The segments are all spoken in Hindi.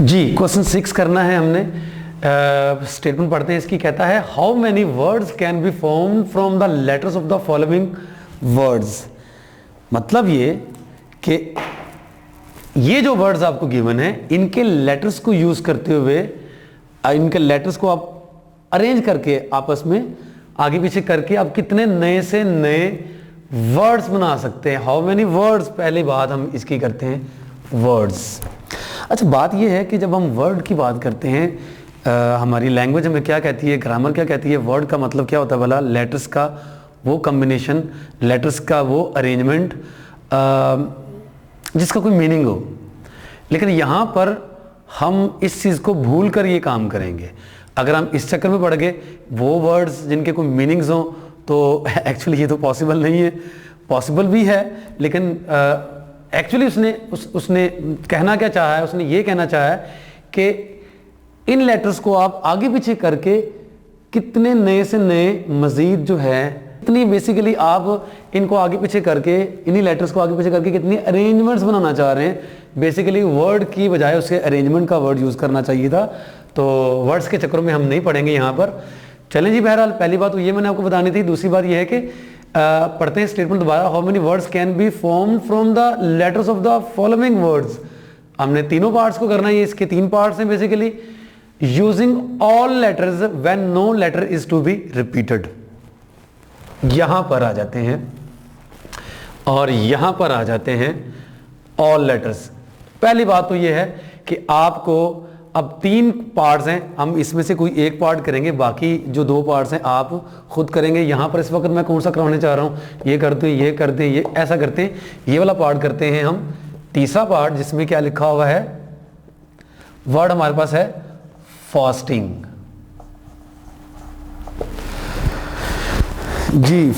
जी क्वेश्चन 6 करना है हमने। स्टेटमेंट पढ़ते हैं इसकी। कहता है how many words can be form from the letters of the following words. मतलब ये कि ये जो वर्ड्स आपको गिवन है इनके लेटर्स को यूज करते हुए इनके लेटर्स को आप अरेंज करके आपस में आगे पीछे करके आप कितने नए से नए वर्ड्स बना सकते हैं। हाउ मेनी वर्ड्स, पहली बात हम इसकी करते हैं वर्ड्स। अच्छा, बात यह है कि जब हम वर्ड की बात करते हैं हमारी लैंग्वेज हमें क्या कहती है, ग्रामर क्या कहती है, वर्ड का मतलब क्या होता है भला? लेटर्स का वो कम्बिनेशन, लेटर्स का वो अरेंजमेंट जिसका कोई मीनिंग हो। लेकिन यहाँ पर हम इस चीज़ को भूल कर ये काम करेंगे। अगर हम इस चक्कर में पड़ गए वो वर्ड्स जिनके कोई मीनिंग्स हों तो एक्चुअली ये तो पॉसिबल नहीं है। पॉसिबल भी है लेकिन एक्चुअली उसने कहना क्या चाहा है, उसने ये कहना चाहा है कि इन लेटर्स को आप आगे पीछे करके कितने नए से नए मज़ीद जो है इतनी बेसिकली आप इनको आगे पीछे करके इन्हीं लेटर्स को आगे पीछे करके कितनी अरेंजमेंट्स बनाना चाह रहे हैं। बेसिकली वर्ड की बजाय उसके अरेंजमेंट का वर्ड यूज़ करना चाहिए था। तो वर्ड्स के चक्करों में हम नहीं पढ़ेंगे यहाँ पर। चलें जी, बहरहाल पहली बात तो ये मैंने आपको बतानी थी। दूसरी बात ये है कि पढ़ते हैं स्टेटमेंट दोबारा। How many words can be form from the letters of the following words. हमने तीनों पार्ट्स को करना है। ये इसके 3 पार्ट्स हैं basically. Using all letters when no letter is to be repeated. यहां पर आ जाते हैं और यहां पर आ जाते हैं ऑल लेटर्स। पहली बात तो ये है कि आपको अब 3 पार्ट्स हैं, हम इसमें से कोई एक पार्ट करेंगे, बाकी जो 2 पार्ट्स हैं आप खुद करेंगे। यहाँ पर इस वक्त मैं कौन सा करवाने चाह रहा हूँ, ये करते हैं, ये करते हैं, ये ऐसा करते हैं, ये वाला पार्ट करते हैं हम। तीसरा पार्ट जिसमें क्या लिखा हुआ है, वर्ड हमारे पास है फास्टिंग। जी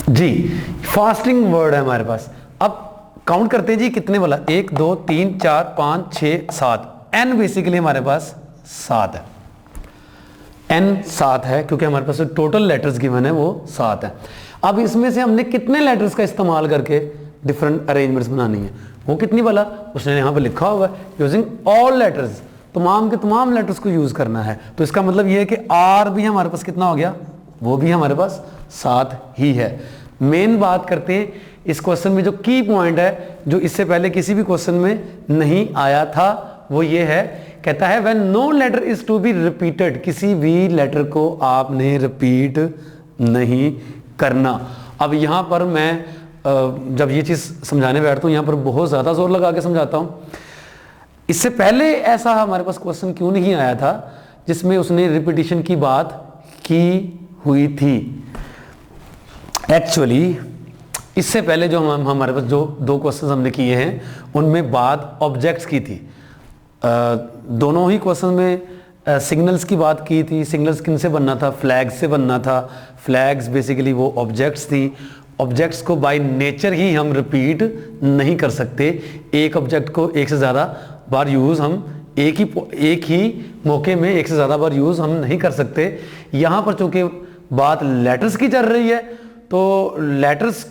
फास्टिंग वर्ड है हमारे पास। अब काउंट करते हैं जी, कितने वाला, 1 2 3 4 5 6 7 n बेसिकली हमारे पास 7 है। n 7 है क्योंकि हमारे पास टोटल लेटर्स गिवन है वो 7 है। अब इसमें से हमने कितने लेटर्स का इस्तेमाल करके डिफरेंट अरेंजमेंट्स बनानी है, वो कितनी वाला उसने यहाँ पे लिखा हुआ है, यूजिंग ऑल लेटर्स, तमाम के तमाम लेटर्स को यूज करना है। तो इसका मतलब ये है कि r भी हमारे पास कितना हो गया, वो भी हमारे पास 7 ही है। मेन बात करते हैं इस क्वेश्चन में जो की पॉइंट है, जो इससे पहले किसी भी क्वेश्चन में नहीं आया था, वो ये है, कहता है when no letter is to be repeated. किसी भी लेटर को आपने रिपीट नहीं करना। अब यहां पर मैं जब ये चीज समझाने बैठता हूं यहां पर बहुत ज्यादा जोर लगा के समझाता हूं। इससे पहले ऐसा हमारे पास क्वेश्चन क्यों नहीं आया था जिसमें उसने रिपीटिशन की बात की हुई थी। एक्चुअली इससे पहले जो हमारे पास जो 2 क्वेश्चन हमने किए हैं उनमें बात ऑब्जेक्ट्स की थी। दोनों ही क्वेश्चन में सिग्नल्स की बात की थी। सिग्नल्स किन से बनना था, फ्लैग्स से बनना था। फ्लैग्स बेसिकली वो ऑब्जेक्ट्स थी। ऑब्जेक्ट्स को बाय नेचर ही हम रिपीट नहीं कर सकते। एक ऑब्जेक्ट को एक से ज़्यादा बार यूज़ हम एक ही मौके में एक से ज़्यादा बार यूज़ हम नहीं कर सकते। यहाँ पर चूँकि बात लेटर्स की चल रही है तो लेटर्स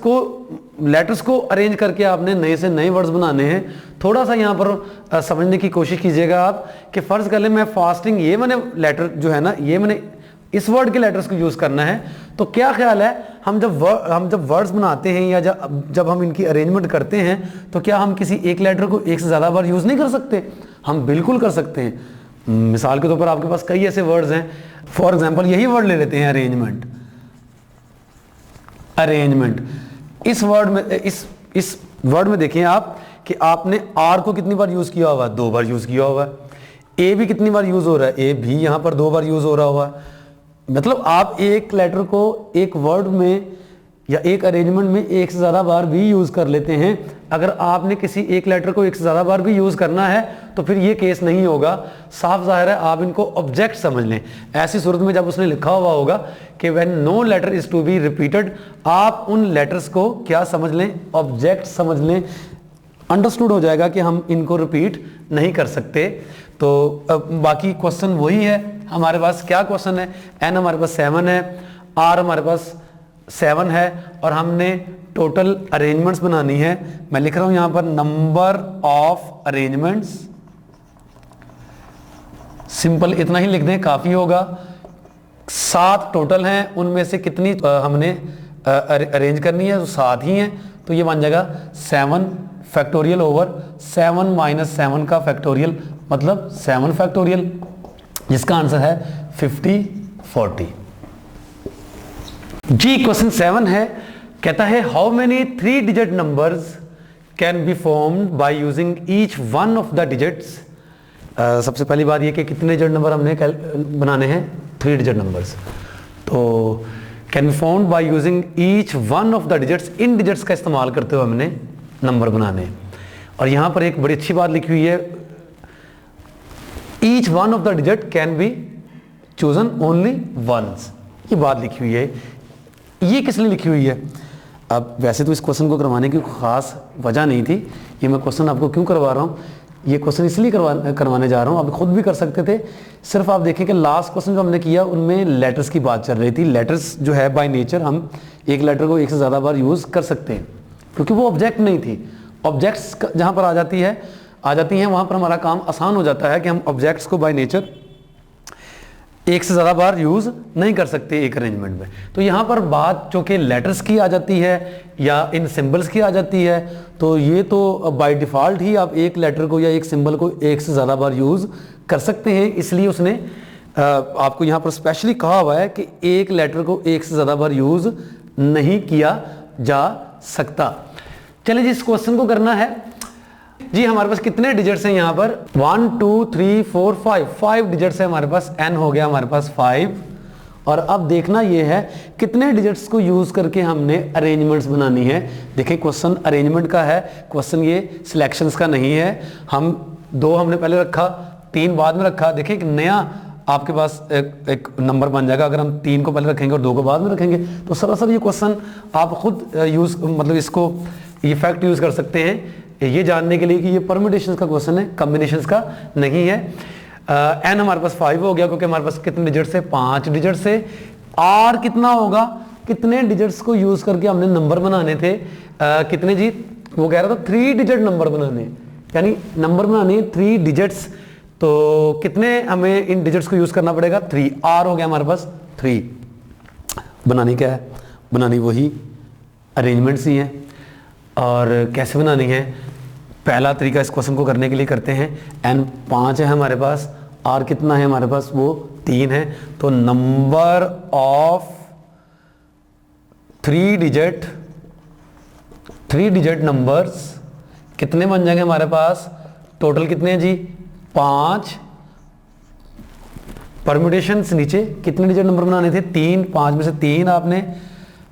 को अरेंज करके आपने नए से नए वर्ड्स बनाने हैं। थोड़ा सा यहाँ पर समझने की कोशिश कीजिएगा आप कि फ़र्ज़ कर लें मैं फास्टिंग, ये मैंने लेटर जो है ना, ये मैंने इस वर्ड के लेटर्स को यूज़ करना है। तो क्या ख्याल है, हम जब वर्ड्स बनाते हैं या जब हम इनकी अरेंजमेंट करते हैं तो क्या हम किसी एक लेटर को एक से ज़्यादा बार यूज़ नहीं कर सकते? हम बिल्कुल कर सकते हैं। मिसाल के तौर पर आपके पास कई ऐसे वर्ड्स हैं। फॉर एग्जाम्पल यही वर्ड ले लेते हैं, अरेंजमेंट। इस वर्ड में देखिए आप कि आपने आर को कितनी बार यूज किया हुआ है, 2 बार यूज किया हुआ है। ए भी कितनी बार यूज हो रहा है, ए भी यहां पर 2 बार यूज हो रहा हुआ है। मतलब आप एक लेटर को एक वर्ड में या एक अरेंजमेंट में एक से ज्यादा बार भी यूज कर लेते हैं। अगर आपने किसी एक लेटर को एक से ज्यादा बार भी यूज करना है तो फिर ये केस नहीं होगा। साफ जाहिर है, आप इनको ऑब्जेक्ट समझ लें। ऐसी सूरत में जब उसने लिखा हुआ होगा कि when no letter is to be repeated, आप उन लेटर्स को क्या समझ लें, ऑब्जेक्ट समझ लें। अंडरस्टूड हो जाएगा कि हम इनको रिपीट नहीं कर सकते। तो बाकी क्वेश्चन वही है हमारे पास। क्या क्वेश्चन है, एन हमारे पास 7 है, आर हमारे पास 7 है और हमने टोटल अरेंजमेंट्स बनानी है। मैं लिख रहा हूं यहां पर नंबर ऑफ अरेंजमेंट्स सिंपल इतना ही लिख दें, काफ़ी होगा। 7 टोटल हैं, उनमें से कितनी हमने अरेंज करनी है, तो 7 ही हैं, तो ये बन जाएगा 7 फैक्टोरियल ओवर 7 माइनस 7 का फैक्टोरियल, मतलब 7 फैक्टोरियल, जिसका आंसर है 50 40। जी क्वेश्चन 7 है, कहता है how many 3 digit numbers can be formed by using each one of the digits. सबसे पहली बात ये कि कितने डिजिट नंबर हमने बनाने हैं, 3 डिजिट नंबर्स। तो can be formed by using each one of the digits, in digits का इस्तेमाल करते हुए हमने नंबर बनाने। और यहां पर एक बड़ी अच्छी बात लिखी हुई है, each one of the digit can be chosen only once, ये बात लिखी हुई है। ये किस लिए लिखी हुई है? अब वैसे तो इस क्वेश्चन को करवाने की खास वजह नहीं थी, ये मैं क्वेश्चन आपको क्यों करवा रहा हूँ, ये क्वेश्चन इसलिए करवाने जा रहा हूँ, आप खुद भी कर सकते थे। सिर्फ आप देखें कि लास्ट क्वेश्चन जो हमने किया उनमें लेटर्स की बात चल रही थी। लेटर्स जो है बाय नेचर हम एक लेटर को एक से ज़्यादा बार यूज़ कर सकते हैं, क्योंकि वो ऑब्जेक्ट नहीं थी। ऑब्जेक्ट्स जहाँ पर आ जाती हैं वहाँ पर हमारा काम आसान हो जाता है कि हम ऑब्जेक्ट्स को बाय नेचर एक से ज़्यादा बार यूज़ नहीं कर सकते एक अरेंजमेंट में। तो यहाँ पर बात जो कि लेटर्स की आ जाती है या इन सिंबल्स की आ जाती है, तो ये तो बाय डिफ़ॉल्ट ही आप एक लेटर को या एक सिंबल को एक से ज़्यादा बार यूज़ कर सकते हैं। इसलिए उसने आपको यहाँ पर स्पेशली कहा हुआ है कि एक लेटर को एक से ज़्यादा बार यूज़ नहीं किया जा सकता। चलिए जी, इस क्वेश्चन को करना है जी। हमारे पास कितने डिजिट्स हैं यहाँ पर, 1 2 3 4 5 डिजिट्स है हमारे पास, n हो गया हमारे पास 5। और अब देखना ये है कितने डिजिट्स को यूज करके हमने अरेंजमेंट्स बनानी है। देखिए क्वेश्चन अरेंजमेंट का है, क्वेश्चन ये सिलेक्शंस का नहीं है। हम 2 हमने पहले रखा, 3 बाद में रखा। देखिए एक नया आपके पास एक नंबर बन जाएगा अगर हम 3 को पहले रखेंगे और 2 को बाद में रखेंगे। तो सरासर ये क्वेश्चन आप खुद यूज मतलब इसको ये फैक्ट यूज कर सकते हैं ये जानने के लिए कि ये परम्यूटेशंस का क्वेश्चन है, कॉम्बिनेशंस का नहीं है। n हमारे पास 5 हो गया क्योंकि हमारे पास कितने डिजिट्स है, 5 डिजिट्स है। r कितना होगा, कितने डिजिट्स को यूज करके हमने नंबर बनाने थे, कितने जी, वो कह रहा था 3 डिजिट नंबर बनाने, यानी नंबर बनाने 3 डिजिट्स। तो कितने हमें इन डिजिट्स को यूज करना पड़ेगा, 3। r हो गया हमारे पास 3। बनानी क्या है, बनानी वही अरेंजमेंट्स ही हैं। और कैसे बनानी है, पहला तरीका इस क्वेश्चन को करने के लिए करते हैं। n 5 है हमारे पास, r कितना है हमारे पास, वो 3 है। तो नंबर ऑफ 3 डिजिट नंबर्स कितने बन जाएंगे हमारे पास, टोटल कितने हैं जी, 5। परम्यूटेशंस नीचे कितने डिजिट नंबर बनाने थे, 3। 5 में से 3 आपने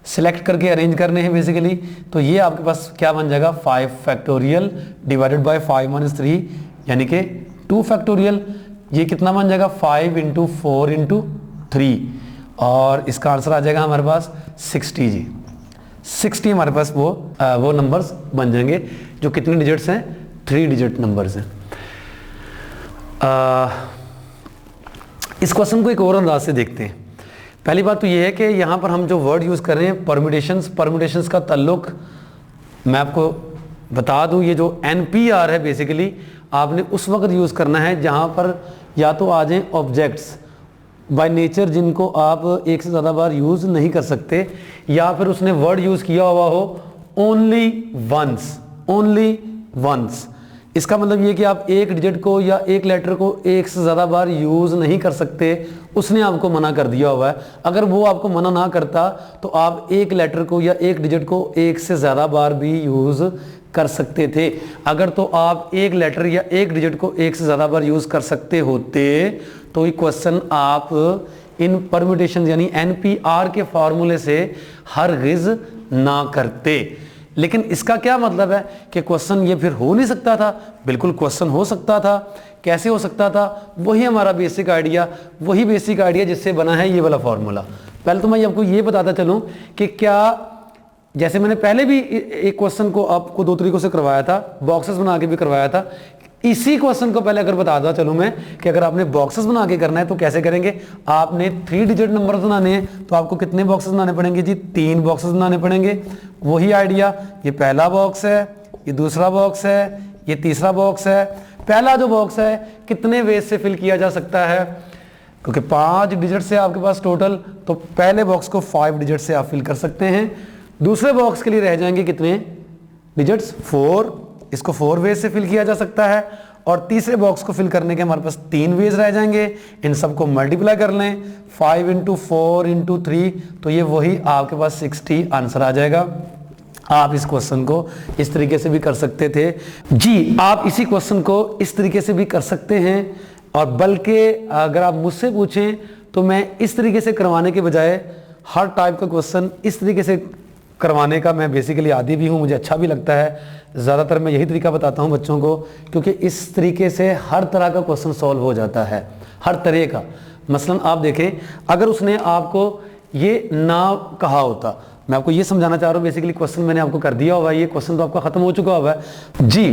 सिलेक्ट करके अरेंज करने हैं बेसिकली। तो ये आपके पास क्या बन जाएगा, 5 फैक्टोरियल डिवाइडेड बाय 5 माइनस 3 यानी कि 2 फैक्टोरियल। ये कितना बन जाएगा, 5 इंटू 4 इंटू 3, और इसका आंसर आ जाएगा हमारे पास 60 जी। 60 हमारे पास वो नंबर्स बन जाएंगे जो कितने डिजिट्स हैं, 3 डिजिट नंबर्स हैं। इस क्वेश्चन को एक और अंदाज से देखते हैं। पहली बात तो ये है कि यहाँ पर हम जो वर्ड यूज़ कर रहे हैं परम्यूटेशंस का ताल्लुक मैं आपको बता दूँ, ये जो NPR है बेसिकली आपने उस वक्त यूज़ करना है जहाँ पर या तो आ जाएं ऑब्जेक्ट्स बाय नेचर जिनको आप एक से ज़्यादा बार यूज़ नहीं कर सकते, या फिर उसने वर्ड यूज़ किया हुआ हो ओनली वंस। इसका मतलब ये कि आप एक डिजिट को या एक लेटर को एक से ज़्यादा बार यूज़ नहीं कर सकते, उसने आपको मना कर दिया हुआ है। अगर वो आपको मना ना करता तो आप एक लेटर को या एक डिजिट को एक से ज़्यादा बार भी यूज़ कर सकते थे। अगर तो आप एक लेटर या एक डिजिट को एक से ज़्यादा बार यूज़ कर सकते होते तो ये क्वेश्चन आप इन परम्यूटेशन यानी NPR के फार्मूले से हरगिज़ ना करते। लेकिन इसका क्या मतलब है कि क्वेश्चन ये फिर हो नहीं सकता था, बिल्कुल क्वेश्चन हो सकता था। कैसे हो सकता था, वही हमारा बेसिक आइडिया जिससे बना है ये वाला फार्मूला। पहले तो मैं आपको ये बताता चलूं कि क्या, जैसे मैंने पहले भी एक क्वेश्चन को आपको 2 तरीकों से करवाया था, बॉक्सेस बना के भी करवाया था। इसी क्वेश्चन को पहले अगर बताता चलूं मैं कि अगर आपने बॉक्सेस बना के करना है तो कैसे करेंगे, आपने 3 डिजिट नंबर बनाने हैं तो आपको कितने बॉक्सेस बनाने पड़ेंगे जी, 3 बॉक्सेस बनाने पड़ेंगे। वही आइडिया, ये पहला बॉक्स है, ये दूसरा बॉक्स है, ये तीसरा बॉक्स है। पहला जो बॉक्स है कितने वेज से फिल किया जा सकता है, क्योंकि 5 डिजिट से आपके पास टोटल, तो पहले बॉक्स को 5 डिजिट से आप फिल कर सकते हैं। दूसरे बॉक्स के लिए रह जाएंगे कितने डिजिट्स, 4, इसको 4 वेज से फिल किया जा सकता है। और तीसरे बॉक्स को फिल करने के हमारे पास 3 वेज रह जाएंगे, इन सबको मल्टीप्लाई कर लें 5 × 4 × 3, तो ये वही आपके पास 60 आंसर आ जाएगा। आप इस क्वेश्चन को इस तरीके से भी कर सकते थे जी, आप इसी क्वेश्चन को इस तरीके से भी कर सकते हैं। और बल्कि अगर आप मुझसे पूछें तो मैं इस तरीके से करवाने के बजाय हर टाइप का क्वेश्चन इस तरीके से करवाने का मैं बेसिकली आदी भी हूँ, मुझे अच्छा भी लगता है। ज़्यादातर मैं यही तरीका बताता हूँ बच्चों को, क्योंकि इस तरीके से हर तरह का क्वेश्चन सॉल्व हो जाता है, हर तरह का। मसलन आप देखें, अगर उसने आपको ये ना कहा होता, मैं आपको ये समझाना चाह रहा हूँ, बेसिकली क्वेश्चन मैंने आपको कर दिया हुआ है, ये क्वेश्चन तो आपका ख़त्म हो चुका हुआ है जी।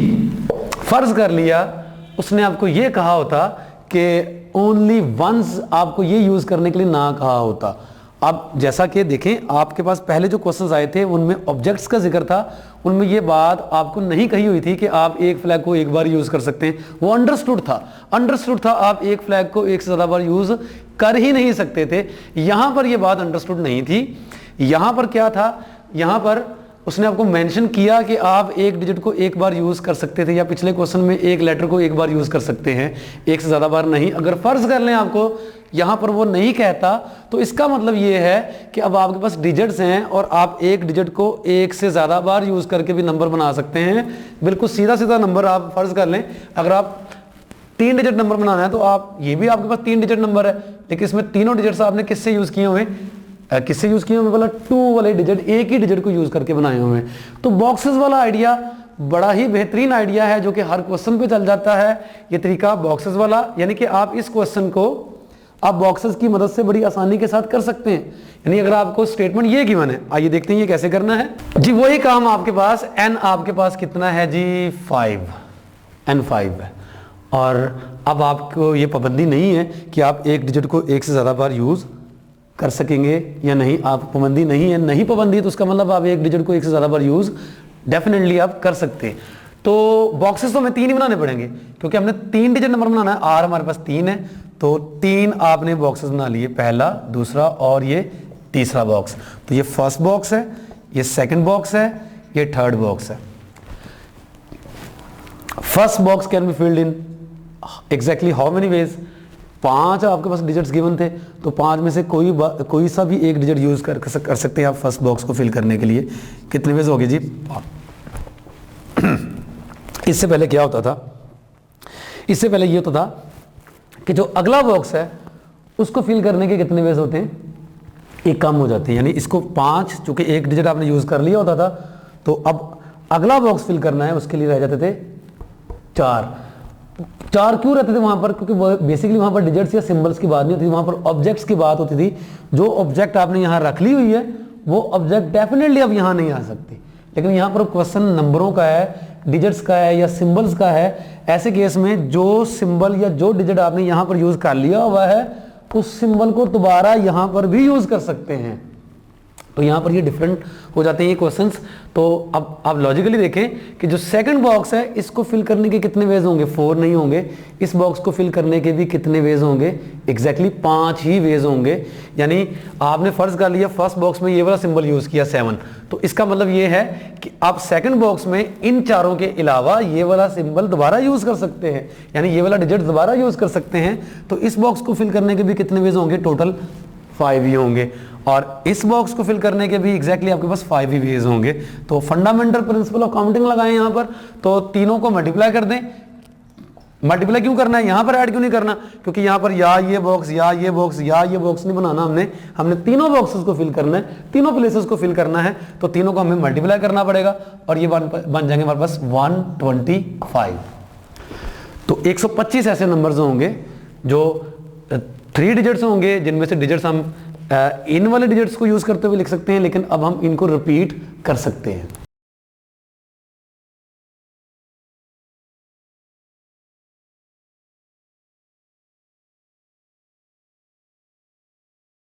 फ़र्ज़ कर लिया उसने आपको ये कहा होता कि ओनली वंस आपको ये यूज़ करने के लिए ना कहा होता। अब जैसा कि देखें, आपके पास पहले जो क्वेश्चंस आए थे उनमें ऑब्जेक्ट्स का जिक्र था, उनमें ये बात आपको नहीं कही हुई थी कि आप एक फ्लैग को एक बार यूज़ कर सकते हैं। वो अंडरस्टूड था आप एक फ्लैग को एक से ज़्यादा बार यूज़ कर ही नहीं सकते थे। यहाँ पर ये बात अंडरस्टूड नहीं थी। यहाँ पर क्या था, यहाँ पर उसने आपको मेंशन किया कि आप एक डिजिट को एक बार यूज़ कर सकते थे, या पिछले क्वेश्चन में एक लेटर को एक बार यूज़ कर सकते हैं, एक से ज़्यादा बार नहीं। अगर फ़र्ज़ कर लें आपको यहाँ पर वो नहीं कहता, तो इसका मतलब ये है कि अब आपके पास डिजिट्स हैं और आप एक डिजिट को एक से ज़्यादा बार यूज़ करके भी नंबर बना सकते हैं। बिल्कुल सीधा सीधा नंबर आप फ़र्ज़ कर लें, अगर आप 3 डिजिट नंबर बनाना है तो आप, ये भी आपके पास 3 डिजिट नंबर है, लेकिन इसमें तीनों डिजिट्स आपने किससे यूज़ किए हुए, किससे यूज़ किए हुए, बोला 2 वाले डिजिट, एक ही डिजिट को यूज़ करके बनाए हुए हैं। तो बॉक्सेस वाला आइडिया बड़ा ही बेहतरीन आइडिया है, जो कि हर क्वेश्चन पे चल जाता है ये तरीका बॉक्सेस वाला। यानी कि आप इस क्वेश्चन को आप बॉक्सेस की मदद से बड़ी आसानी के साथ कर सकते हैं। यानी अगर आपको स्टेटमेंट ये गिवन है, आइए देखते हैं ये कैसे करना है जी। वही काम आपके पास, n आपके पास कितना है जी, 5, n5 है। और अब आपको ये पाबंदी नहीं है कि आप एक डिजिट को एक से ज़्यादा बार यूज़ कर सकेंगे या नहीं, आप पाबंदी नहीं है, नहीं पाबंदी, तो उसका मतलब आप एक डिजिट को एक से ज़्यादा बार यूज़ डेफिनेटली आप कर सकते हैं। तो बॉक्सेस तो हमें 3 ही बनाने पड़ेंगे, क्योंकि हमने 3 डिजिट नंबर बनाना है, आर हमारे पास 3 है, तो 3 आपने बॉक्सेस बना लिए, पहला, दूसरा और ये तीसरा बॉक्स। तो ये फर्स्ट बॉक्स है, ये सेकंड बॉक्स है, ये थर्ड बॉक्स है। First box can be filled in exactly how many ways, 5 आपके पास डिजिट्स गिवन थे, तो 5 में से कोई सा भी एक डिजिट यूज कर सकते हैं आप फर्स्ट बॉक्स को फिल करने के लिए। कितने वेज हो गए जी? इससे पहले क्या होता था, इससे पहले ये होता था कि जो अगला बॉक्स है उसको फिल करने के कितने वेज होते हैं, एक कम हो जाते हैं। यानी इसको 5, चूंकि एक डिजिट आपने यूज कर लिया होता था, तो अब अगला बॉक्स फिल करना है, उसके लिए रह जाते थे 4 क्यों रहते थे वहां पर? क्योंकि बेसिकली वहां पर डिजिट्स या सिंबल्स की बात नहीं होती थी, वहां पर ऑब्जेक्ट्स की बात होती थी। जो ऑब्जेक्ट आपने यहाँ रख ली हुई है वो ऑब्जेक्ट डेफिनेटली अब यहाँ नहीं आ सकती, लेकिन यहाँ पर क्वेश्चन नंबरों का है, डिजिट्स का है या सिंबल्स का है। ऐसे केस में जो सिंबल या जो डिजिट आपने यहाँ पर यूज कर लिया हुआ है, उस सिंबल को दोबारा यहाँ पर भी यूज कर सकते हैं। तो यहाँ पर ये डिफरेंट हो जाते हैं ये क्वेश्चंस। तो अब आप लॉजिकली देखें कि जो सेकंड बॉक्स है इसको फिल करने के कितने वेज होंगे, 4 नहीं होंगे। इस बॉक्स को फिल करने के भी कितने वेज होंगे, एग्जैक्टली 5 ही वेज होंगे। यानी आपने फर्ज कर लिया फर्स्ट बॉक्स में ये वाला सिंबल यूज किया 7, तो इसका मतलब ये है कि आप सेकंड बॉक्स में इन चारों के अलावा ये वाला सिंबल दोबारा यूज कर सकते हैं, यानी ये वाला डिजिट दोबारा यूज कर सकते हैं। तो इस बॉक्स को फिल करने के भी कितने वेज होंगे, टोटल 5 ही होंगे। और इस बॉक्स को फिल करने के भी एग्जैक्टली आपके पास 5 ही वेज होंगे। तो फंडामेंटल प्रिंसिपल ऑफ काउंटिंग लगाएं यहाँ पर, तो तीनों को मल्टीप्लाई कर दें। मल्टीप्लाई क्यों करना है, यहाँ पर ऐड क्यों नहीं करना? क्योंकि यहाँ पर या ये बॉक्स या ये बॉक्स या ये बॉक्स नहीं बनाना, हमने तीनों बॉक्सेस को फिल करना है, तीनों प्लेसेस को फिल करना है। तो तीनों को हमें मल्टीप्लाई करना पड़ेगा और ये बन जाएंगे हमारे पास 125। तो 125 ऐसे नंबर्स होंगे जो 3 डिजिट्स होंगे, जिनमें से डिजिट्स हम इन वाले डिजिट्स को यूज करते हुए लिख सकते हैं, लेकिन अब हम इनको रिपीट कर सकते हैं।